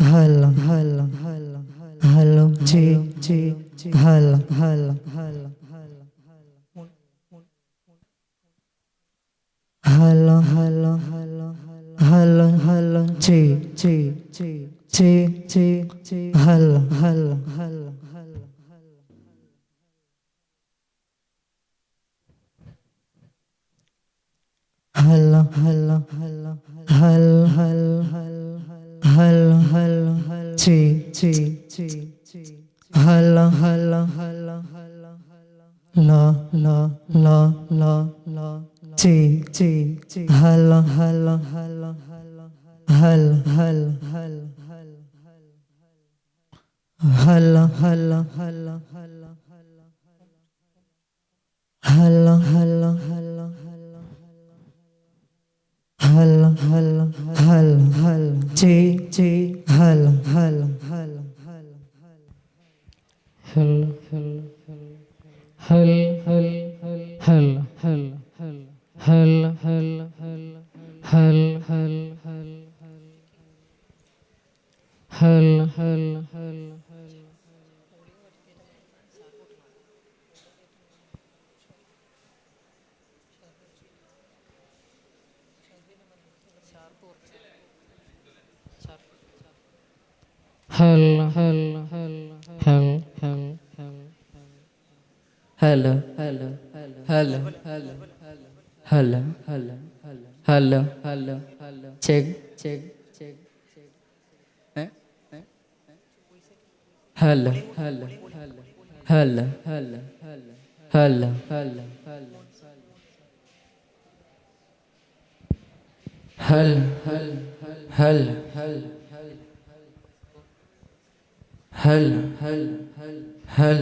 Hello hello hello ചി ചി hello hello hello hello hello hello hello ചി ചി ചി ചി ചി ചി hello hello hello hello hello hello hello hello ചി ചി ചി ഹലോ ഹലോ ലോ ലോ ലോ ലോ ലോ ചി ചി hello hello hello hello hello hello hello hello hello hello hello hello hello ചി ചി hello hello hello hello hello hello hello hello hello hello hello hello hello hello hello hello hello hello hello check check check hello hello hello hello hello hello ഹൽ ഹൽ ഹൽ ഹൽ ഹൽ ഹൽ ഹൽ ഹൽ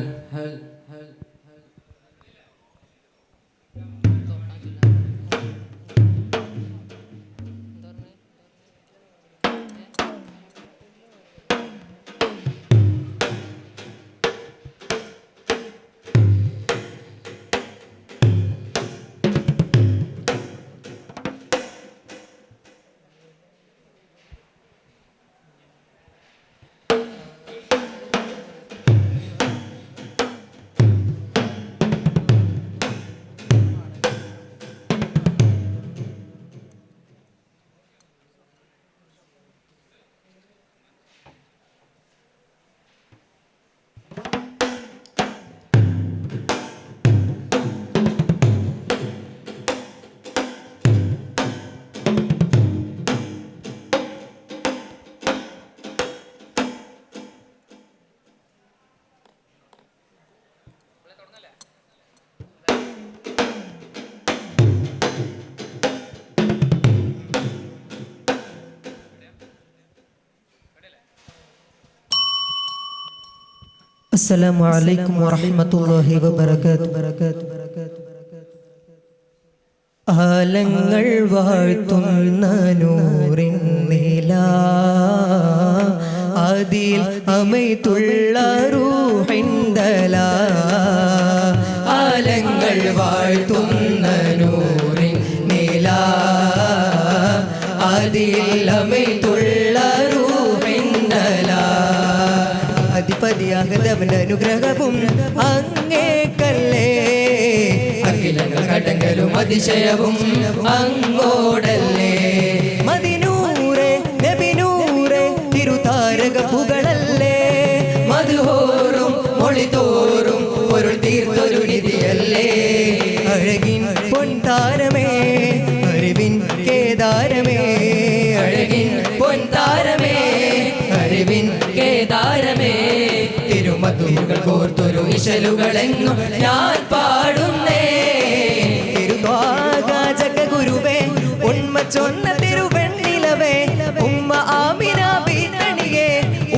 അസ്സലാമു അലൈക്കും വറഹ്മത്തുള്ളാഹി വബറകാതുഹു. ആലങ്ങൾ വാഴ്ത്തുന്ന നൂറിൻ നില അതിൽ അമൈതുള്ള റൂഹിൻദല. ആലങ്ങൾ വാഴ്ത്തുന്ന നൂറിൻ നില അതിൽ അമൈതുള്ള റൂഹിൻദല. അധിപതിയാകതവന്റെ അനുഗ്രഹവും അങ്ങേക്കല്ലേ, അഖിലങ്ങൾ കടങ്കലും അതിശയവും അങ്ങോടല്ലേ. മദിനൂറെ നബിനൂറെ തിരുതാരക പുകളല്ലേ, മധുഹോറും മൊഴിതോറും പൊരുൾ തീർത്തൊരു നിധിയല്ലേ. അഴകിൻ പൊൻതാരമേ അറിവിൻ കേദാരമേ, അഴകിൻ പൊൻതാരമേ അറിവിൻ കേദാരമേ. തിരുമധുകൾ കോർത്തൊരു ഇശലുകളെങ്ങും ഞാൻ പാടുന്നേ. തിരുവാചക ഗുരുവേ ഉണ്മ ചൊന്ന തിരുവെണ്ണിലവേ, ഉമ്മ ആമിന ബീതണിയേ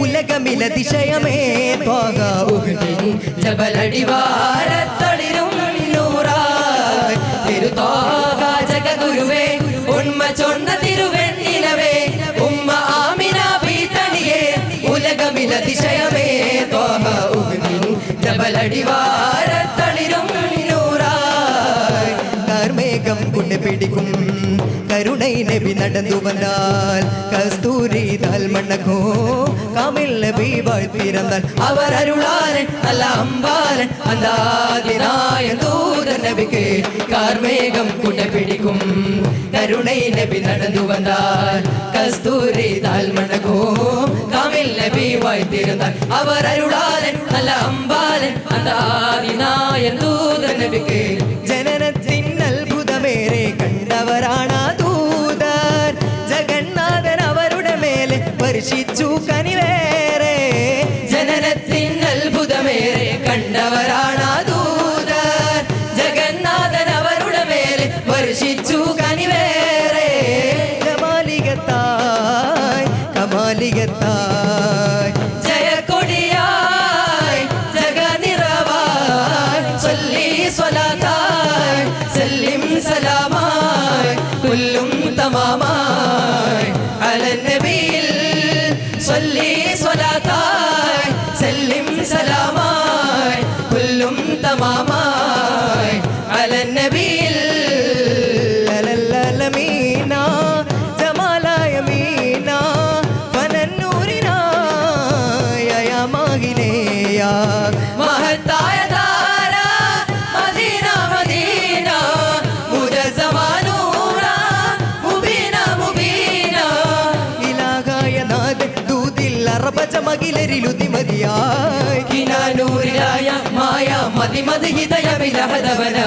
ഉലകമിലതിശയമേ. ജബലടിവാരത്തളിരും നൂറായി തിരുവാചക ഗുരുവേ ഉണ്മ ചൊന്ന തിരുവെണ്ണിലവേ, ഉമ്മ ആമിന ബീതണിയേ ഉലകമിലതിശയമേ. ജബലടിവാരത്തളിരും നൂറായി. കാർമേഘം കൊണ്ട് പിടിക്കും கருணை நபி நடந்து வந்தால் கஸ்தூரிதால் மண்ணக்கும் காமில் நபி வாழ் பிறந்தால் அவர் அருளாளன் அல்ல அம்பாளன் அந்த ஆதிநாய தூதர் நபிக்கு கார்மேகம் குடை பிடிக்கும் கருணை நபி நடந்து வந்தால் கஸ்தூரிதால் மண்ணக்கும் காமில் நபி வாழ் பிறந்தால் அவர் அருளாளன் அல்ல அம்பாளன் அந்த ஆதிநாய தூதர் நபிக்கு ജനനത്തിൻ അത്ഭുതമേറെ കണ്ടവരാണ് ദൂതർ ജഗന്നാഥൻ അവരുടെ മേലെ വർഷിച്ചു കനിവേറെ ജനനത്തിൻ അത്ഭുതമേറെ കണ്ടവരാണ് ദൂതർ ജഗന്നാഥൻ അവരുടെ മേലെ വർഷിച്ചു കനിവേറെ കമാലികത്തായ് കമാലികത്തായ് ജയക്കൊടിയായ് ജഗനിറവായ് ചൊല്ലി സ്വലാത്തായ് സല്ലിം സലാമായ് കുല്ലും തമാമായ് അലൻ നബിയിൽ ചൊല്ലി സ്വലാത്തായ് സല്ലിം സലാമായ് കുല്ലും തമാമായ് അലൻ നബിയിൽ അലല്ലലമീന ജമാലായ മീന ഫനന്നൂരിന യയമാഹിനേയ മഹത്തായ താര മദീന മദീന മുജസമാനൂറ മുബീന മുബീന ഇലാഹായ നാദ് ദൂതിൽ അറബജ മകിലരിലുതി മതിയായി കിനാനൂരിലായ മായ മതി മതി ഹിതയമിലഹദവന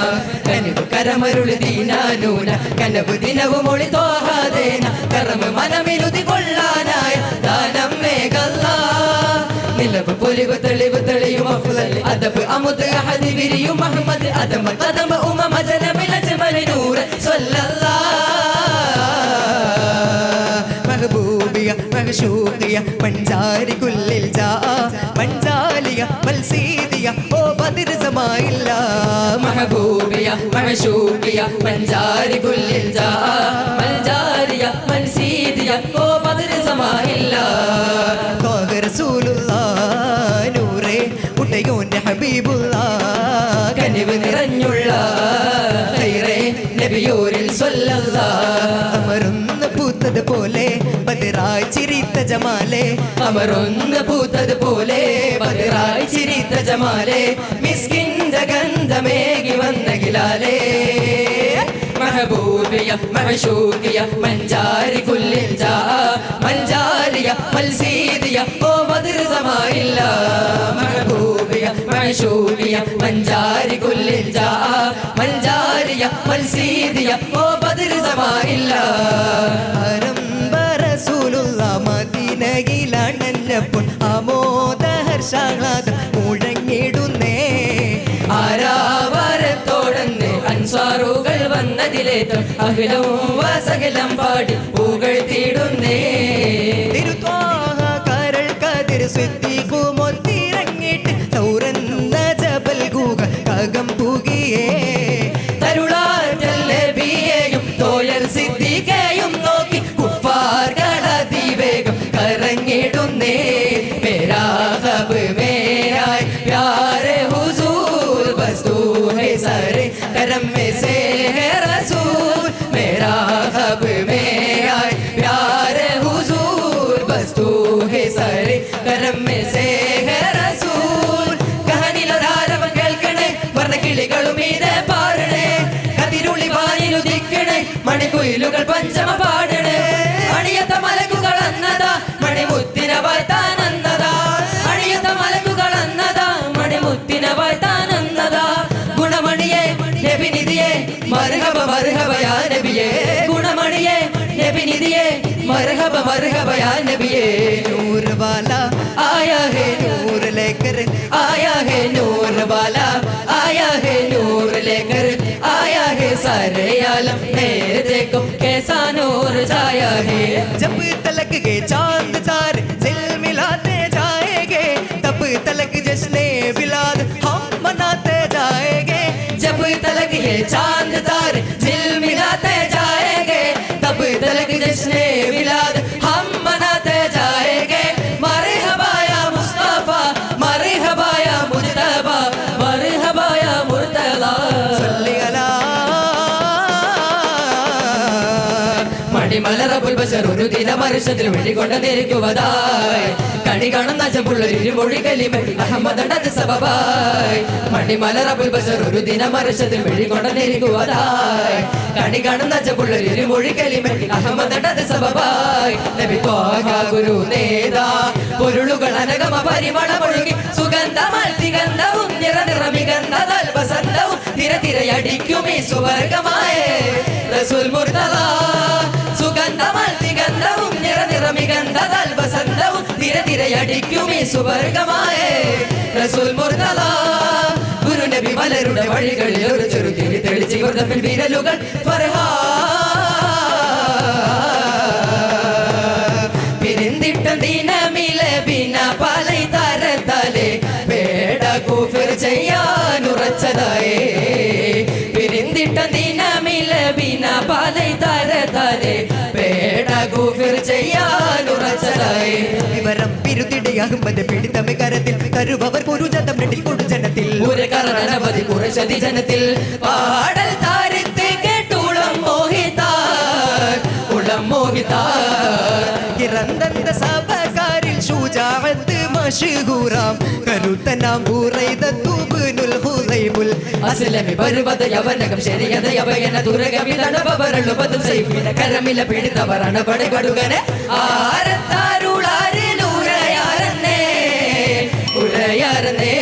കനവ് കരമരുളി ദീനാനൂന കനവ് ദിനവും ഒളി തോഹാദേന കറമ് മനമിലുതി കൊള്ളാനായ ദാനം മേഘല്ല നിലവ് പൊലിവ് തെളിവ് തെളിയും അഫ്ളൽ അദബ് അമുദ് അഹദ് വിരിയും അഹ്മദ് അദമ ഖദമ ഉമമ ജനമില ജമൽ നൂർ സ്വല്ലല്ലാഹ് महबूबिया महशूकिया पंजारी कुल्लिल जा पंजालिया मलसीदिया ओ बदर जमाइल्ला महबूबिया महशूकिया पंजारी कुल्लिल जा पंजालिया मलसीदिया ओ बदर जमाइल्ला तोह रसूलुल्लाह नूरे ഉടയോന്റെ ഹബീബുല്ലാഹ് കനിവ് നിറഞ്ഞുള്ള ഖൈറേ നബിയൂരിൽ സ്വല്ലല്ലാഹ് അമരൊന്ന് പൂത്തത് പോലെ ബദറായി ചിരിത്ത ജമാലേ അമരൊന്ന് പൂത്തത് പോലെ ബദറായി ചിരിത്ത ജമാലേ മിസ്കിന്റെ ഗന്ധമേകി വന്ന ഗിലാലേ महबूबिया महशूकिया मंजारी कुल्लिल जा मंजारिया मलसीदिया ओ बदर जमाइल्ला महबूबिया महशूकिया मंजारी कुल्लिल जा मंजारिया मलसीदिया ओ बदर जमाइल्ला आरंभ रसूलुल्लाह മദീനയിലണഞ്ഞപ്പോൾ ആമോദ ഹർഷാഹ്ലാദം മുഴങ്ങിടുന്നേ ആരാവരത്തോടന്ന് അൻസാറുകൾ വന്നതിലേറ്റം അഖിലവും വസകലം പാടി പുകഴ്ത്തിടുന്നേ തിരുത്വാഹ കരൾ കതിർ സിദ്ദീഖുമൊത്തിറങ്ങിട്ട് സൗരന്ന ജബൽ ഗൂഹ കകം പുകിയേ തരുളാറ്റൽ നബിയെയും തോയൽ സിദ്ദീഖയെയും നോക്കി കുഫാർകളതിവേഗം കറങ്ങിടുന്നേ മേരാ ഖബ് മേരായ് പ്യാരെ हुजूर बस तू है सारे करम में से है रसूल मेरा ख़ब में आए प्यारे हुजूर बस तू है सारे करम में से है रसूल कहानी लधारव केൾക്കണേ വർണ്ണക്കിളികളും മീതെ പാടണേ കതിരുളി വാനിലു ദിക്കണേ മണിക്കുയിലുകൾ പഞ്ചമ പാടണേ അണിയത്ത മലക്കുകൾ അന്നതാ മണിമുത്തിന വാഴ്ത്താനന്നതാ അണിയത്ത മലക്കുകൾ അന്നതാ മണിമുത്തിന വാഴ്ത്താനന്നതാ ഗുണമണിയെ നബി നിധിയെ മർഹബ മർഹബ യാ നബിയേ ഗുണമണിയെ നബി നിധിയെ मरहब मरहब या नबिये नूर वाला आया है नूर लेकर आया है नूर वाला आया है नूर लेकर आया है सारे आलम में देखो कैसा नूर छाया है जब तलक के चांद तारे दिल मिलाते जाएंगे तब तलक जश्ने बिलाद हम मनाते जाएंगे जब तलक ये चांद तारे दिल मिलाते जाएंगे तब तलक जश्ने बिलाद हम मनाते जाएंगे मरहबा या मुस्तफा मरहबा या मुज्तबा मरहबा या मुर्तला सल्ली अला റബ്ബുൽ ബശർ ഒരു ദിനം അർശത്തിൽ വെളികൊണ്ട് നിൽക്കുവതായി കണി കാണുന്ന ഇരുമൊഴി കലിമ അഹമ്മദ് സബബായി മണിമല റബ്ബുൽ ബശർ ഒരു ദിനം അർശത്തിൽ വെളികൊണ്ട് നിൽക്കുവതായി കണി കാണുന്ന ഇരുമൊഴി കലിമ അഹമ്മദ് സബബായി നബി ത്വാഹ ഗുരു നേതാ പൊരുളുകൾ അനഗമ പരിമളമൊഴുകി സുഗന്ധമാൽ തികന്ധവും നിറനിറമികന്ധതാൽ വസന്തവും തിരതിരയടിക്കുമീ സുവർഗമായ റസൂൽ മുർത്തദ സുഗന്ധമാൽ തികന്ധവും നിറനിറമികന്ധതാൽ വസന്തവും തിരതിരയടിക്കുമീ സുവർഗമായ റസൂൽ മുർത്തദ ഗുരു നബി മലരുടെ വഴികളിൽ ഒരു ചെറുതിരി തെളിച്ച് ഗുർദഫിൽ വിരലുകൾ ഫർഹാ പിരിന്തിട്ട ദിനമിലെ ബിന പാലൈ തരത്തലെ പേട കുഫിർ ചെയ്യാനുറച്ചതായേ പിരിന്തിട്ട ദിനമിലെ ബിന പാലൈ തരത്തലെ പേട കുഫിർ ചെയ്യാനുറച്ചതായേ വിവരം പിരുത്തിടെ അഹമ്മദ് പിടിത്തമെ കരത്തിൽ കരുവവർ പൊരുജതം നെട്ടിൽ കൊടുജനത്തിൽ ഒരു കരണവധി കുറച്ചതി ജനത്തിൽ പാടൽ താരത്തെ കേട്ടുളം മോഹിതാർ ഉളം മോഹിതാർ ഇറന്തന്ത സഭക്കാരിൽ ഷുജാഅത്ത് മശ്ഹൂറാം കരുത്തനാം ബുറൈദത്തുബ്നുൽ ഹുദൈബുൽ അസ്ലമി പർവത യവനകം ശരിയത യവയന ദുരഗമിതടവരളു പദം സൈഫിന കരമില പിടിത്തവരണ പടകടുകനെ ആരത്താരുളാരിലുറയാരന്നേ ഉറയാരന്നേ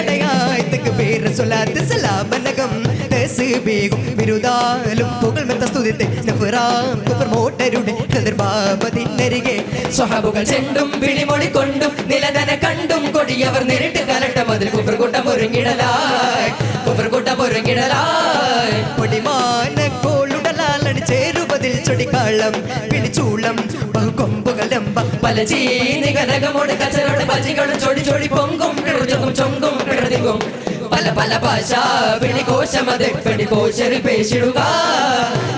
അടയായത്തക്ക് പേര് സ്വലാത്ത് സലാമനകം തസ്ബീഹും വിരുദാലും പുകഴ്മെത്ത സ്തുതിത്തെ നഫറാം കുഫർ മോട്ടരുടെ കതിർബാബതിനരികെ സ്വഹാബുകൾ ചെണ്ടും വിളിമൊളിക്കൊണ്ടും നിലതന കണ്ടും കൊടിയവർ നേരിട്ട് കലട്ട മതിൽ കുഫർകൂട്ടം ഒരുങ്ങിടലായി കുഫർകൂട്ടം ഒരുങ്ങിടലായി പൊടിമാനക്കോളുടലാലടി ചേരുവതിൽ ചൊടിക്കാളം പിടിച്ചൂളം ബഹുകൊമ്പുകൾ രമ്പ പല ചീനികനകമോട് കച്ചരോട് ബജികളും ചൊടി ചൊടി പൊങ്കും കിടച്ചും ചൊങ്കും കിടതിങ്ങും പല പല ഭാഷ പിടികോശമത് പിടികോശരിൽ പേശിടുക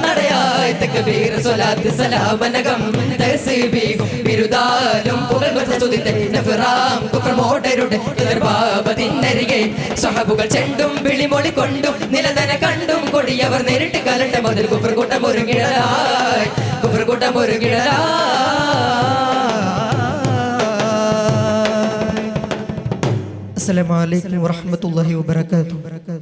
നടയായി തക്ബീർ സ്വലാത്ത് സലാമനകം തസ്ബീഹും ബിരുദാലും പുകഴ്മെത്ത സ്തുതിത്തെ നഫറാം കുഫർ മോട്ടരുടെ കതിർബാബതിനരികെ സ്വഹബുകൾ ചെണ്ടും വിളിമൊളിക്കൊണ്ടും നിലതന കണ്ടും കൊടിയവർ നേരിട്ട് കലട്ട മതിൽ കുഫർകൂട്ടം ഒരുങ്ങിടലായി കുഫർകൂട്ടം ഒരുങ്ങിടലായി അസ്സലാമു അലൈക്കും വറഹ്മത്തുള്ളാഹി വബറകാതുഹു